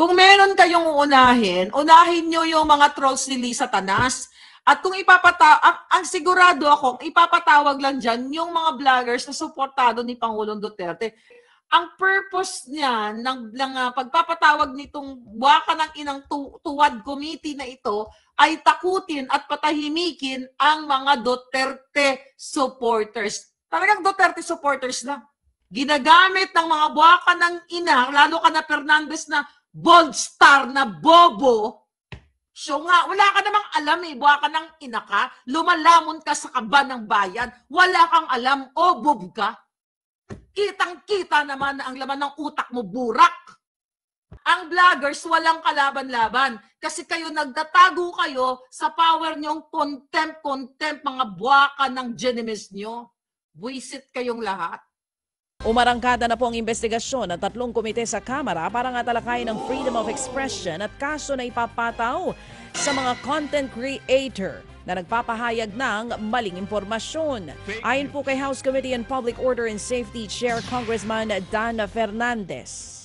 Kung meron kayong unahin nyo yung mga trolls ni Lisa Tanas. At kung ang sigurado ako, ipapatawag lang dyan yung mga vloggers na suportado ni Pangulong Duterte. Ang purpose niya ng pagpapatawag nitong buwaka ng inang tuwad committee na ito ay takutin at patahimikin ang mga Duterte supporters. Talagang Duterte supporters na. Ginagamit ng mga buwaka ng ina, lalo ka na Fernandez na bold star na bobo. So nga, wala ka namang alam buwaka ng ina ka, lumalamon ka sa kaba ng bayan, wala kang alam, bob ka. Kitang-kita naman na ang laman ng utak mo, burak. Ang vloggers, walang kalaban-laban. Kasi kayo, nagtatago kayo sa power nyong contempt, mga buwaka ng genemies nyo. Buisit kayong lahat. Umarangkada na po ang investigasyon ng 3 komite sa Kamara para nga talakayin ang freedom of expression at kaso na ipapataw sa mga content creator na nagpapahayag ng maling impormasyon. Ayon po kay House Committee on Public Order and Safety Chair Congressman Dan Fernandez,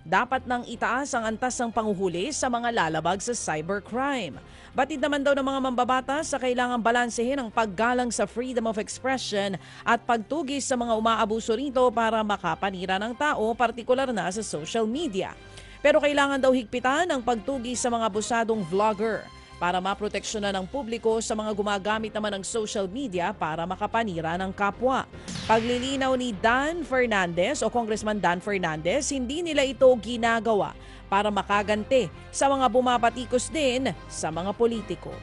dapat nang itaas ang antas ng panguhuli sa mga lalabag sa cybercrime. Batid naman daw ng mga mambabatas sa kailangang balansehin ang paggalang sa freedom of expression at pagtugis sa mga umaabuso rito para makapanira ng tao, partikular na sa social media. Pero kailangan daw higpitan ang pagtugis sa mga abusadong vlogger para maproteksyonan ng publiko sa mga gumagamit naman ng social media para makapanira ng kapwa. Paglilinaw ni Dan Fernandez o Congressman Dan Fernandez, hindi nila ito ginagawa para makagante sa mga bumabatikos din sa mga politiko.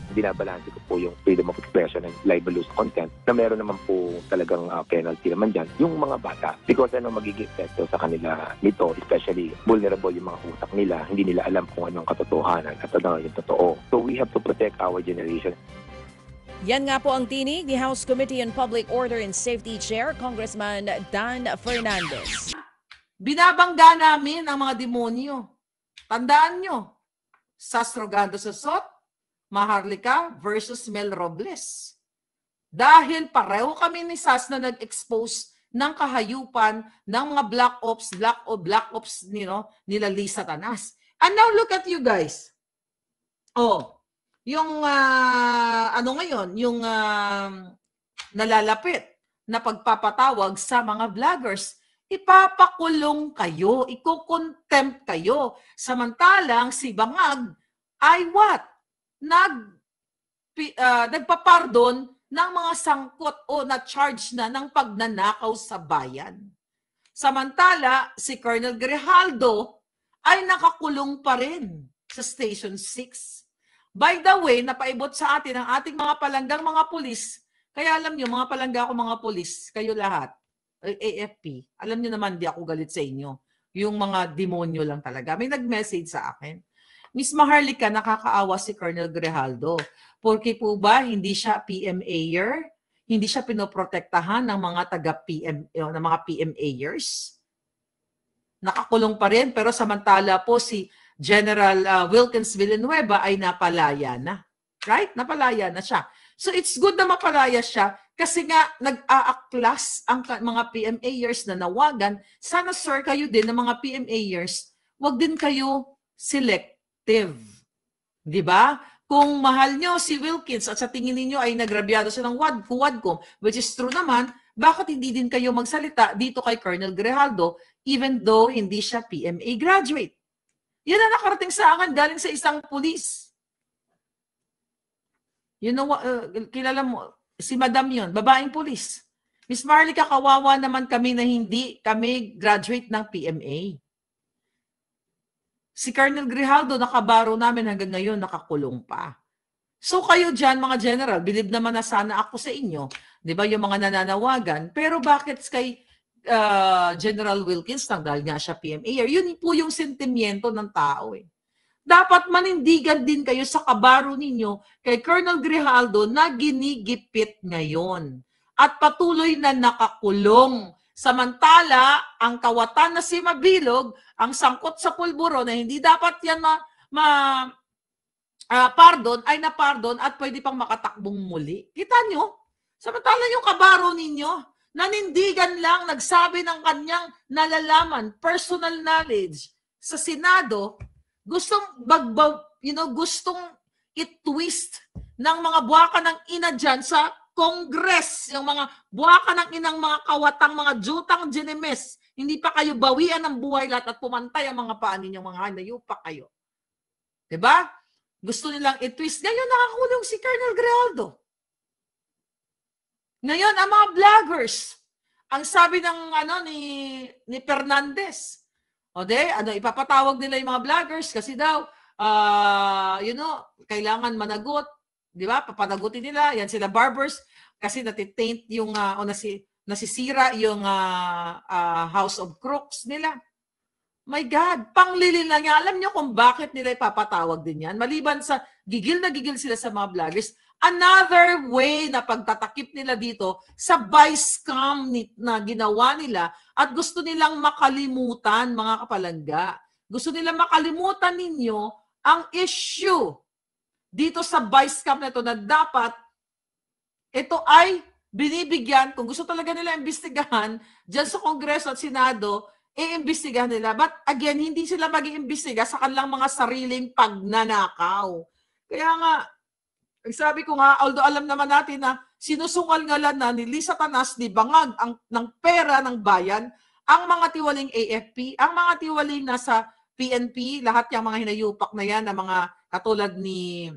Binabalanse ko po yung freedom of expression and libelous content na meron naman po talagang penalty naman dyan yung mga bata. Because magiging epekto sa kanila nito, especially vulnerable yung mga utak nila, hindi nila alam kung anong katotohanan at ano yung totoo. So we have to protect our generation. Yan nga po ang tinig ni House Committee on Public Order and Safety Chair Congressman Dan Fernandez. Binabangga namin ang mga demonyo. Tandaan nyo, Sastrogando Sosot, Maharlika versus Mel Robles. Dahil pareho kami ni Sas na nag-expose ng kahayupan ng mga black ops nila Lisa Tanas. And now look at you guys. Yung ngayon, yung nalalapit na pagpapatawag sa mga vloggers, ipapakulong kayo, iko-contempt kayo. Samantalang si Bangag ay what? Nagpapardon ng mga sangkot o na-charge na ng pagnanakaw sa bayan. Samantala, si Colonel Grijaldo ay nakakulong pa rin sa Station 6. By the way, napaibot sa atin ang ating mga palanggang mga pulis. Kaya alam nyo, mga palangga ko mga pulis, kayo lahat, AFP, alam nyo naman, di ako galit sa inyo. Yung mga demonyo lang talaga. May nag-message sa akin. Miss Maharlika, nakakaawa si Colonel Grijaldo. Porque po ba hindi siya PMA-er? Hindi siya pinoprotektahan ng mga ng mga PMA-ers? Nakakulong pa rin, pero samantala po si General Wilkins Villanueva ay napalaya na. Right? Napalaya na siya. So it's good na mapalaya siya kasi nga nag-aaklas ang mga PMA-ers na nawagan. Sana sir, kayo din ng mga PMA-ers, wag din kayo selective. Di ba? Kung mahal nyo si Wilkins at sa tingin niyo ay nagrabyado siya ng Wadcom, which is true naman, bakit hindi din kayo magsalita dito kay Colonel Grijaldo even though hindi siya PMA graduate? Yan ang nakarating sa akin galing sa isang pulis. You know, kilala mo, si Madam yun, babaeng pulis. Miss Marlica, kawawa naman kami na hindi kami graduate ng PMA. Si Colonel Grijaldo, nakabaro namin hanggang ngayon, nakakulong pa. So kayo dyan, mga general, believe naman na sana ako sa inyo, di ba, yung mga nananawagan, pero bakit kay General Wilkins lang dahil nga siya PMA? Yun po yung sentimiento ng tao eh. Dapat manindigan din kayo sa kabaro ninyo kay Colonel Grijaldo na ginigipit ngayon at patuloy na nakakulong. Samantala, ang kawatan na si Mabilog, ang sangkot sa pulburo na hindi dapat yan pardon, ay na-pardon at pwede pang makatakbong muli. Kita nyo? Samantala yung kabaro ninyo, nanindigan lang, nagsabi ng kanyang nalalaman, personal knowledge sa Senado, gustong gustong i-twist ng mga buwaka ng ina dyan sa Congress, yung mga buwaka ng inang mga kawatang, mga jutang ginemes, hindi pa kayo bawian ng buhay lahat at pumantay ang mga paan ninyong mga nayupa kayo. Diba? Gusto nilang i-twist. Ngayon nakakulong si Colonel Grijaldo. Ngayon, ang mga vloggers, ang sabi ng ni Fernandez, ipapatawag nila yung mga vloggers kasi daw, kailangan managot. Di ba? Papanagutin nila. Yan sila barbers kasi natitaint yung, nasisira yung House of Crooks nila. My God, panglilin lang yan. Alam niyo kung bakit nila ipapatawag din yan? Maliban sa gigil na gigil sila sa mga vloggers, another way na pagtatakip nila dito sa vice scam na ginawa nila at gusto nilang makalimutan, mga kapalangga. Gusto nilang makalimutan ninyo ang issue dito sa vice scam na ito na dapat ito ay binibigyan, kung gusto talaga nila imbestigahan dyan sa Kongreso at Senado, iimbestigahan nila. But again, hindi sila mag-iimbestiga sa kanilang mga sariling pagnanakaw. Kaya nga, sabi ko nga, although alam naman natin na sinusungal-ngalan na ni Lisa Tanas, ni Bangag ng pera ng bayan, ang mga tiwaling AFP, ang mga tiwaling nasa PNP, lahat yung mga hinayupak na yan, na mga katulad ni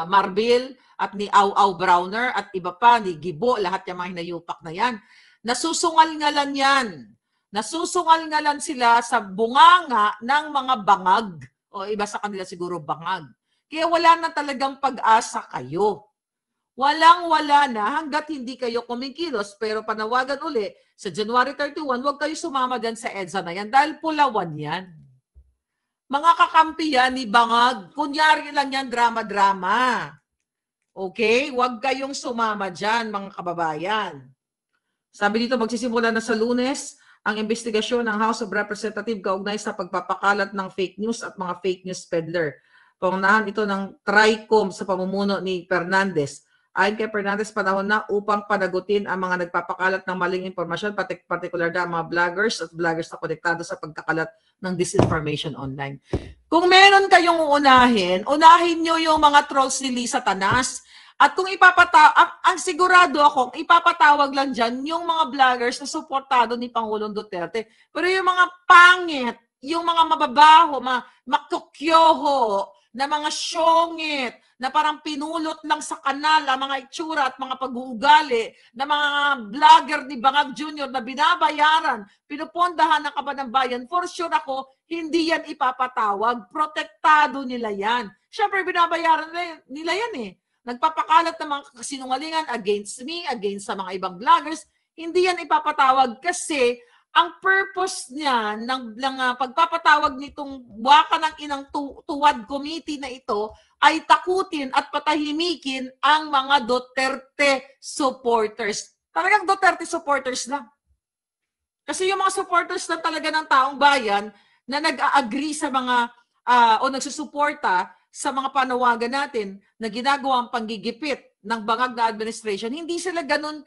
Marbil at ni Au Browner at iba pa, ni Gibo, lahat yung mga hinayupak na yan. Nasusungal-ngalan yan. Nasusungal-ngalan sila sa bunganga ng mga bangag. O iba sa kanila siguro bangag. Kaya wala na talagang pag-asa kayo. Walang-wala na hanggat hindi kayo kumikilos. Pero panawagan uli, sa January 31, huwag kayo sumama dyan sa EDSA na yan dahil pulawan yan. Mga kakampi yan ni Bangag. Kunyari lang yan, drama-drama. Okay? Huwag kayong sumama dyan, mga kababayan. Sabi dito, magsisimula na sa Lunes ang investigasyon ng House of Representatives kaugnay sa pagpapakalat ng fake news at mga fake news peddler. Paunahan ito ng TRICOM sa pamumuno ni Fernandez. Ayon kay Fernandez, panahon na upang panagutin ang mga nagpapakalat ng maling impormasyon, particular na mga vloggers at vloggers na konektado sa pagkakalat ng disinformation online. Kung meron kayong unahin nyo yung mga trolls ni Lisa Tanas. At kung ang sigurado akong ipapatawag lang dyan yung mga vloggers na suportado ni Pangulong Duterte. Pero yung mga pangit, yung mga mababaho, makukyoho, na mga syongit, na parang pinulot lang sa kanal, mga itsura at mga pag-uugali, na mga vlogger ni Bangag Jr. na binabayaran, pinupondahan ng kaban ng bayan, for sure ako, hindi yan ipapatawag. Protektado nila yan. Siyempre, binabayaran nila yan eh. Nagpapakalat ng mga kasinungalingan against me, against sa mga ibang vloggers, hindi yan ipapatawag kasi ang purpose niya ng pagpapatawag nitong waka ng inang tuwad committee na ito ay takutin at patahimikin ang mga Duterte supporters. Talagang Duterte supporters lang. Kasi yung mga supporters lang talaga ng taong bayan na nag-agree sa mga o nagsusuporta sa mga panawagan natin na ginagawang panggigipit ng Bangag na administration, hindi sila ganun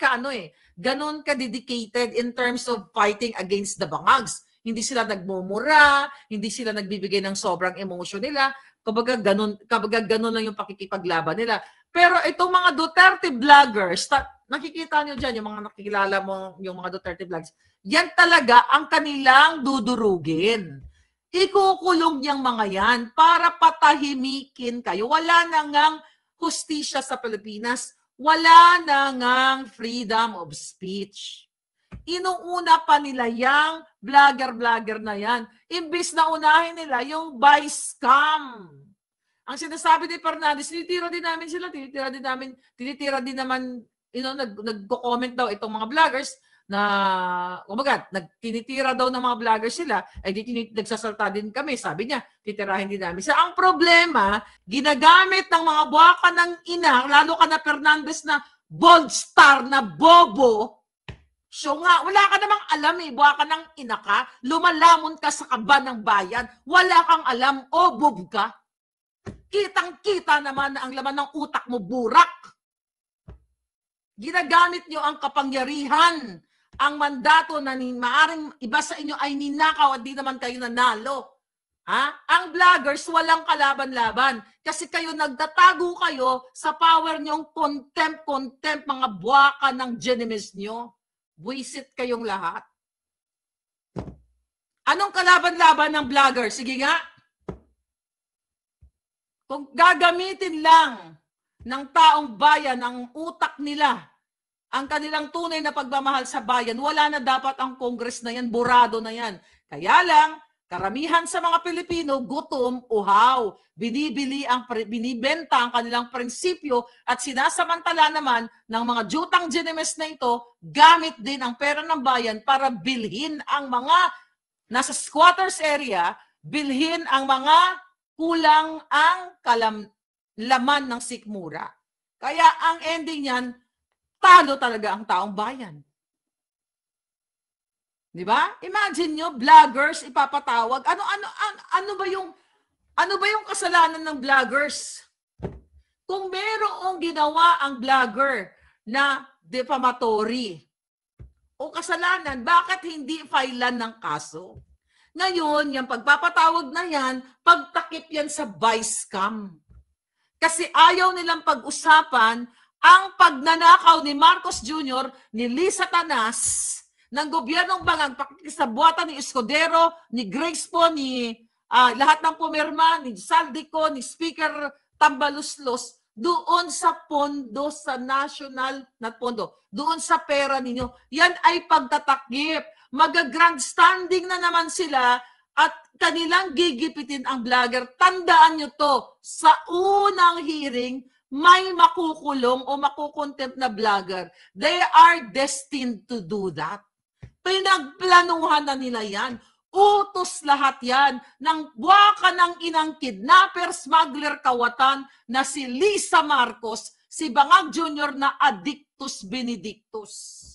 ganun ka-dedicated in terms of fighting against the Bangags. Hindi sila nagmumura, hindi sila nagbibigay ng sobrang emotion nila, kapag ganun lang yung pakikipaglaban nila. Pero itong mga Duterte vloggers, nakikita nyo dyan, yung mga nakikilala mo, yung mga Duterte vloggers, yan talaga ang kanilang dudurugin. Ikukulong niyang mga yan para patahimikin kayo. Wala na ngang hustisya sa Pilipinas. Wala na ngang freedom of speech. Inuuna pa nila yung vlogger na yan. Imbis na unahin nila yung vice scam. Ang sinasabi ni Fernandez, tinitira din namin sila. Tinitira din naman, nagko-comment daw itong mga vloggers, na tinitira daw ng mga vloggers sila, ay nagsasalta din kami. Sabi niya, titirahin din namin. Ang problema, ginagamit ng mga buwaka ng ina, lalo ka na Fernandez na bold star na bobo. So nga, wala ka namang alam buwaka ng ina ka, lumalamon ka sa kaba ng bayan, wala kang alam, bob ka. Kitang-kita naman na ang laman ng utak mo burak. Ginagamit nyo ang kapangyarihan, ang mandato na maaring iba sa inyo ay ninakaw at di naman kayo nanalo. Ang vloggers walang kalaban-laban kasi kayo nagtatago kayo sa power nyong contempt, mga buwaka ng genemies nyo. Buisit kayong lahat. Anong kalaban-laban ng vlogger? Sige nga. Kung gagamitin lang ng taong bayan ang utak nila, ang kanilang tunay na pagmamahal sa bayan, wala na dapat ang Congress na yan, burado na yan. Kaya lang, karamihan sa mga Pilipino, gutom, uhaw, binibenta ang kanilang prinsipyo at sinasamantala naman ng mga jutang genemes na ito, gamit din ang pera ng bayan para bilhin ang mga nasa squatters area, bilhin ang mga kulang ang laman ng sikmura. Kaya ang ending niyan, talo talaga ang taong bayan. Di ba? Imagine nyo, vloggers ipapatawag. Ano ba yung kasalanan ng vloggers? Kung merong ginawa ang vlogger na defamatory o kasalanan, bakit hindi filean ng kaso? Ngayon, yung pagpapatawag na yan, pagtakip yan sa vice scam. Kasi ayaw nilang pag-usapan ang pagnanakaw ni Marcos Jr., ni Lisa Tanas, ng gobyernong Bangang, pakikisabuatan ni Escudero, ni Grace po, ni lahat ng pumirma, ni Saldico, ni Speaker Tambaluslos, doon sa pondo, sa national na pondo, doon sa pera ninyo. Yan ay pagtatakip. Mag-grandstanding na naman sila at kanilang gigipitin ang vlogger. Tandaan nyo to, sa unang hearing, may makukulong o makukontempt na vlogger. They are destined to do that. Pinagplanuhan na nila yan. Utos lahat yan ng buwaka ng inang kidnapper, smuggler, kawatan na si Lisa Marcos, si Bangag Jr. na Addictus Benedictus.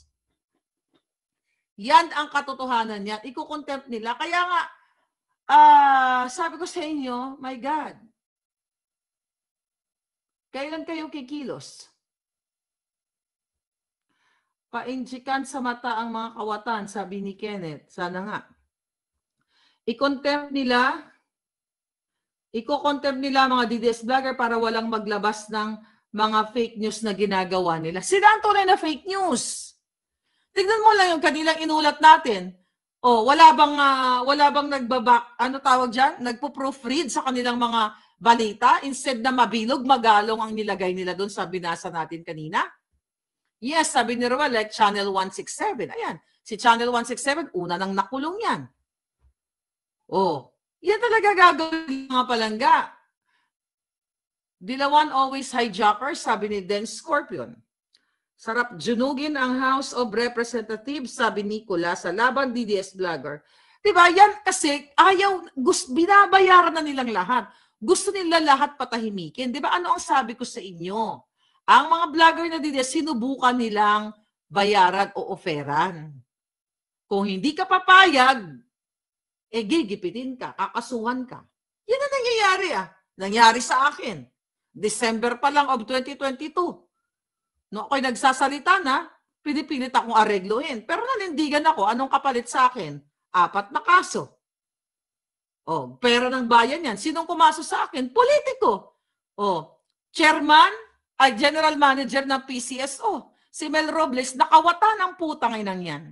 Yan ang katotohanan yan. Iko-contempt nila. Kaya nga, sabi ko sa inyo, my God, kailan kayo kikilos? Painjikan sa mata ang mga kawatan, sabi ni Kenneth. Sana nga. I-contempt nila mga DDS vlogger para walang maglabas ng mga fake news na ginagawa nila. Sila ang tunay na fake news. Tignan mo lang yung kanilang inulat natin. Wala bang nagpo-proofread sa kanilang mga balita instead na mabilog, magalong ang nilagay nila doon sa binasa natin kanina? Yes, sabi ni Roel, like Channel 167. Ayan, si Channel 167, una nang nakulong yan. Yan talaga gagawin mga palangga. Dilawan always hijackers, sabi ni Den Scorpion. Sarap junugin ang House of Representatives, sabi Nicola, sa laban DDS vlogger. Diba? Yan kasi binabayaran na nilang lahat. Gusto nila lahat patahimikin. Diba? Ano ang sabi ko sa inyo? Ang mga vlogger na DDS, sinubukan nilang bayaran o oferan. Kung hindi ka papayag, gigipitin ka, kakasuhan ka. Yan ang nangyayari Nangyari sa akin. December pa lang of 2022. No, ako'y nagsasalita na, pinipilit akong aregluhin. Pero nanindigan ako, anong kapalit sa akin? 4 na kaso. Pera ng bayan yan. Sinong kumaso sa akin? Politiko. Chairman, General Manager ng PCSO. Si Mel Robles, nakawata ng putang inang yan.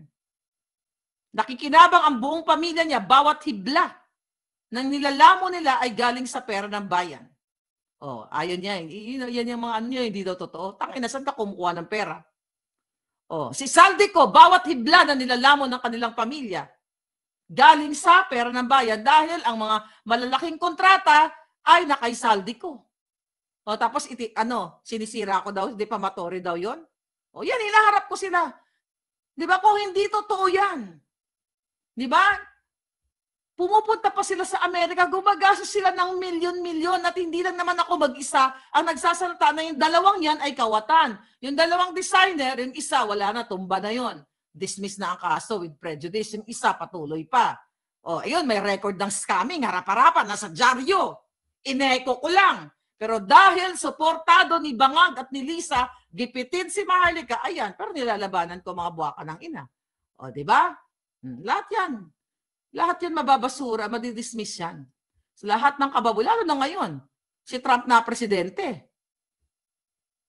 Nakikinabang ang buong pamilya niya, bawat hibla ng nilalamo nila ay galing sa pera ng bayan. Ayun niya. Yan yung mga hindi daw totoo. Tangina, saan ka kumukuha ng pera? Si Saldico, bawat hibla na nilalamo ng kanilang pamilya, galing sa pera ng bayan dahil ang mga malalaking kontrata ay nakay Saldico. Tapos, sinisira ko daw, defamatory daw yon. Yan, hinaharap ko sila. Di ba? Kung hindi totoo yan. Di ba? Pumupunta pa sila sa Amerika, gumagastos sila ng milyon-milyon at hindi lang naman ako mag-isa ang nagsasalita na yung dalawang yan ay kawatan. Yung dalawang designer, yung isa wala na, tumba na yon. Dismiss na ang kaso with prejudice. Yung isa patuloy pa. Ayun, may record ng scamming, harap-harapan, nasa dyaryo. Ineko ko lang. Pero dahil suportado ni Bangag at ni Lisa, gipitin si Maharlika, ayan, pero nilalabanan ko mga buwaka ng ina. O, di ba? Lahat yan. Lahat yan mababasura, madidismiss yan. So, lahat ng kababulalo na ngayon, si Trump na presidente.